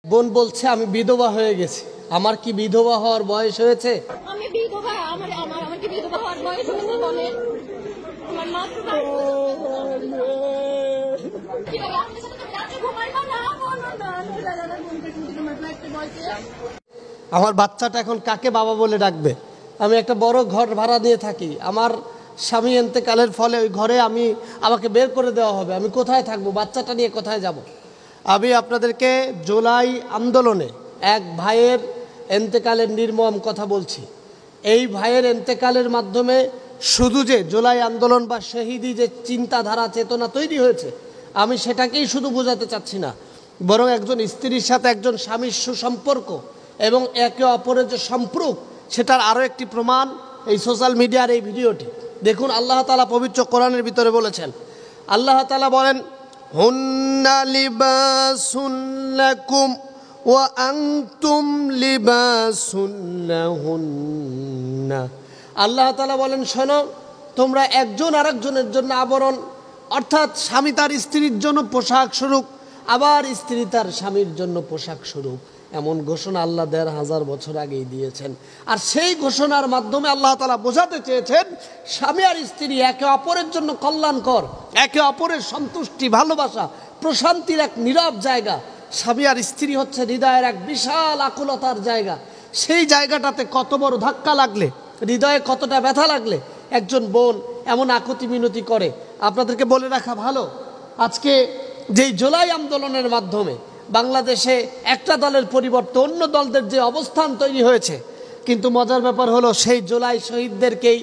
বোন বলছে আমি বিধবা হয়ে গেছি, আমার কি বিধবা হওয়ার বয়স হয়েছে? আমি বিধবা, আমার আমার আমার কি বিধবা হওয়ার বয়স হয়েছে? বলেন, আমার মাত্র কি বলে আপনার সাথে তুমি রাতে ঘুমাইবা না? বলো না, দাদা ঘুমতে ঘুমতে তোমার ফ্লাইটে বসে। আমার বাচ্চাটা এখন কাকে বাবা বলে ডাকবে? আমি একটা বড় ঘর ভাড়া দিয়ে থাকি, আমার স্বামী এন্তেকালের ফলে ওই ঘরে আমাকে বের করে দেওয়া হবে। আমি কোথায় থাকবো? বাচ্চাটা নিয়ে কোথায় যাব? আমি আপনাদেরকে জুলাই আন্দোলনে এক ভাইয়ের এন্তেকালের নির্মম কথা বলছি। এই ভাইয়ের এন্তেকালের মাধ্যমে শুধু যে জুলাই আন্দোলন বা শহীদি যে চিন্তাধারা চেতনা তৈরি হয়েছে, আমি সেটাকেই শুধু বোঝাতে চাচ্ছি না, বরং একজন স্ত্রীর সাথে একজন স্বামীর সুসম্পর্ক এবং একে অপরের যে সম্পর্ক, সেটার আরও একটি প্রমাণ এই সোশ্যাল মিডিয়ার এই ভিডিওটি দেখুন। আল্লাহ তাআলা পবিত্র কোরআনের ভিতরে বলেছেন, আল্লাহ তাআলা বলেন, হুন্না লিবাসুন লাকুম ওয়া আনতুম লিবাসুন লাহুন্না। আল্লাহ তাআলা বলেন, শোনো, তোমরা একজন আরেকজনের জন্য আবরণ, অর্থাৎ স্বামী তার স্ত্রীর জন্য পোশাক স্বরূপ, আবার স্ত্রী তার স্বামীর জন্য পোশাক স্বরূপ। এমন ঘোষণা আল্লাহ ১৫০০ বছর আগেই দিয়েছেন। আর সেই ঘোষণার মাধ্যমে আল্লাহ তাআলা বোঝাতে চেয়েছেন, স্বামী আর স্ত্রী একে অপরের জন্য কল্যাণকর, একে অপরের সন্তুষ্টি, ভালোবাসা, প্রশান্তির এক নীরব জায়গা। স্বামী আর স্ত্রী হচ্ছে হৃদয়ের এক বিশাল আকুলতার জায়গা। সেই জায়গাটাতে কত বড় ধাক্কা লাগলে, হৃদয়ে কতটা ব্যথা লাগলে একজন বোন এমন আকুতি মিনতি করে। আপনাদেরকে বলে রাখা ভালো, আজকে যেই জুলাই আন্দোলনের মাধ্যমে বাংলাদেশে একটা দলের পরিবর্তে অন্য দলদের যে অবস্থান তৈরি হয়েছে, কিন্তু মজার ব্যাপার হলো সেই জুলাই শহীদদেরকেই,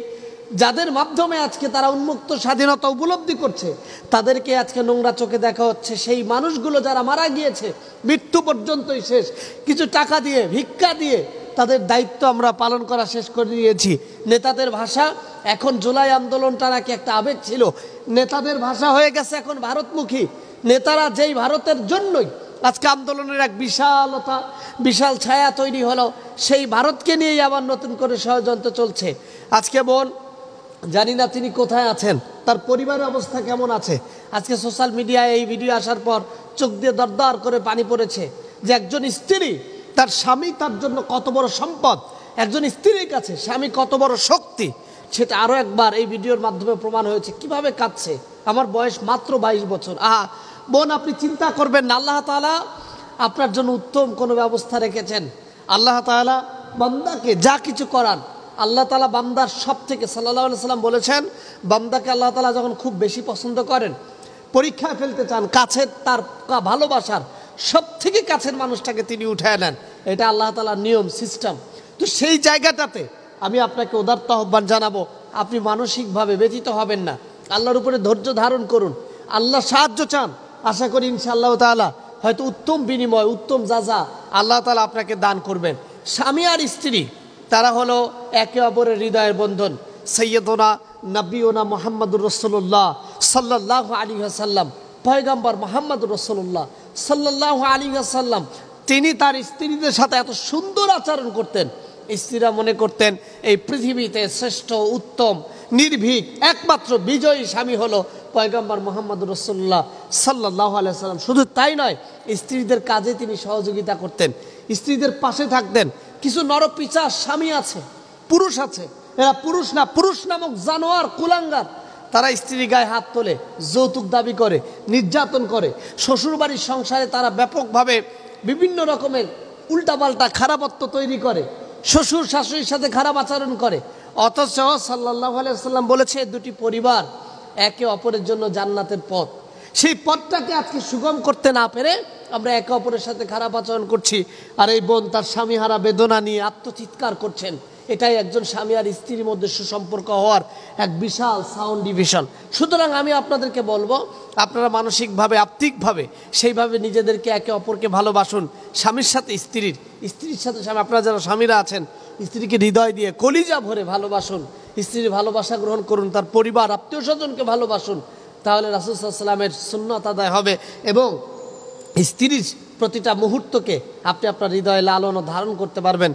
যাদের মাধ্যমে আজকে তারা উন্মুক্ত স্বাধীনতা উপলব্ধি করছে, তাদেরকে আজকে নোংরা চোখে দেখা হচ্ছে। সেই মানুষগুলো যারা মারা গিয়েছে, মৃত্যু পর্যন্তই শেষ, কিছু টাকা দিয়ে, ভিক্ষা দিয়ে তাদের দায়িত্ব আমরা পালন করা শেষ করে দিয়েছি। নেতাদের ভাষা এখন জুলাই আন্দোলনটা নাকি একটা আবেগ ছিল, নেতাদের ভাষা হয়ে গেছে এখন ভারতমুখী। নেতারা যেই ভারতের জন্যই আজকে আন্দোলনের এক বিশালতা, বিশাল ছায়া তৈরি হলো, সেই ভারতকে নিয়েই আবার নতুন করে ষড়যন্ত্র চলছে। আজকে বোন, জানি না তিনি কোথায় আছেন, তার পরিবারের অবস্থা কেমন আছে। আজকে সোশ্যাল মিডিয়ায় এই ভিডিও আসার পর চোখ দিয়ে দরদর করে পানি পড়েছে যে একজন স্ত্রী, তার স্বামী তার জন্য কত বড় সম্পদ, একজন স্ত্রীর কাছে স্বামী কত বড় শক্তি, সেটা আরও একবার এই ভিডিওর মাধ্যমে প্রমাণ হয়েছে। কিভাবে কাঁদছে, আমার বয়স মাত্র ২২ বছর। বোন, আপনি চিন্তা করবেন না, আল্লাহ তাআলা আপনার জন্য উত্তম কোনো ব্যবস্থা রেখেছেন। আল্লাহ তাআলা বান্দাকে যা কিছু করান, আল্লাহ তাআলা বান্দার সব থেকে, সাল্লাল্লাহু আলাইহি সাল্লাম বলেছেন, বান্দাকে আল্লাহ তাআলা যখন খুব বেশি পছন্দ করেন, পরীক্ষায় ফেলতে চান, কাছের তার ভালোবাসার সব থেকে কাছের মানুষটাকে তিনি উঠায় নেন। এটা আল্লাহ তাআলার নিয়ম, সিস্টেম। তো সেই জায়গাটাতে আমি আপনাকে উদাত্ত আহ্বান জানাবো, আপনি মানসিকভাবে ব্যথিত হবেন না, আল্লাহর উপরে ধৈর্য ধারণ করুন, আল্লাহ সাহায্য চান। আশা করি ইনশাআল্লাহ তাআলা হয়তো উত্তম বিনিময়, উত্তম যাজা আল্লাহ তাআলা আপনাকে দান করবেন। স্বামী আর স্ত্রী তারা হলো একে অপরের হৃদয়ের বন্ধন। সৈয়দনা নবিয়না মুহাম্মদুর রাসূলুল্লাহ সাল্লাল্লাহু আলাইহি ওয়াসাল্লাম, পয়গম্বর মুহাম্মদুর রাসূলুল্লাহ সাল্লাল্লাহু আলাইহি ওয়াসাল্লাম, তিনি তার স্ত্রীদের সাথে এত সুন্দর আচরণ করতেন, স্ত্রীরা মনে করতেন এই পৃথিবীতে শ্রেষ্ঠ, উত্তম, নির্ভীক, একমাত্র বিজয়ী স্বামী হলো পয়গম্বর মুহাম্মদুর রাসূলুল্লাহ সাল্লাল্লাহু আলাইহি ওয়াসাল্লাম। শুধু তাই নয়, স্ত্রীদের কাজে তিনি সহযোগিতা করতেন, স্ত্রীদের পাশে থাকতেন। কিছু নরপিশাচ স্বামী আছে, পুরুষ আছে, এরা পুরুষ না, পুরুষ নামক জানোয়ার, কুলাঙ্গার, তারা স্ত্রীর গায়ে হাত তোলে, যৌতুক দাবি করে, নির্যাতন করে, শ্বশুরবাড়ির সংসারে তারা ব্যাপকভাবে বিভিন্ন রকমের উল্টাপাল্টা খারাপত্ব তৈরি করে, শ্বশুর শাশুড়ির সাথে খারাপ আচরণ করে। অথচ সাল্লাল্লাহু আলাইহি ওয়াসাল্লাম বলেছে, দুটি পরিবার একে অপরের জন্য জান্নাতের পথ। সেই পথটাকে আজকে সুগম করতে না পেরে আমরা একে অপরের সাথে খারাপ আচরণ করছি। আর এই বোন তার স্বামীহারা বেদনা নিয়ে আত্মচিৎকার করছেন। এটাই একজন স্বামী আর স্ত্রীর মধ্যে সুসম্পর্ক হওয়ার এক বিশাল সাউন্ড ডিভিশন। সুতরাং আমি আপনাদেরকে বলবো, আপনারা মানসিকভাবে, আত্মিকভাবে সেইভাবে নিজেদেরকে একে অপরকে ভালোবাসুন। স্বামীর সাথে স্ত্রীর, স্ত্রীর সাথে স্বামী, আপনারা যারা স্বামীরা আছেন, স্ত্রীকে হৃদয় দিয়ে, কলিজা ভরে ভালোবাসুন, স্ত্রীর ভালোবাসা গ্রহণ করুন, তার পরিবার, আত্মীয় স্বজনকে ভালোবাসুন। তাহলে রাসূল সাল্লাল্লাহু আলাইহি ওয়াসাল্লামের সুন্নাত আদায় হবে এবং স্ত্রীর প্রতিটা মুহূর্তকে আপনি আপনার হৃদয়ে লালন ও ধারণ করতে পারবেন।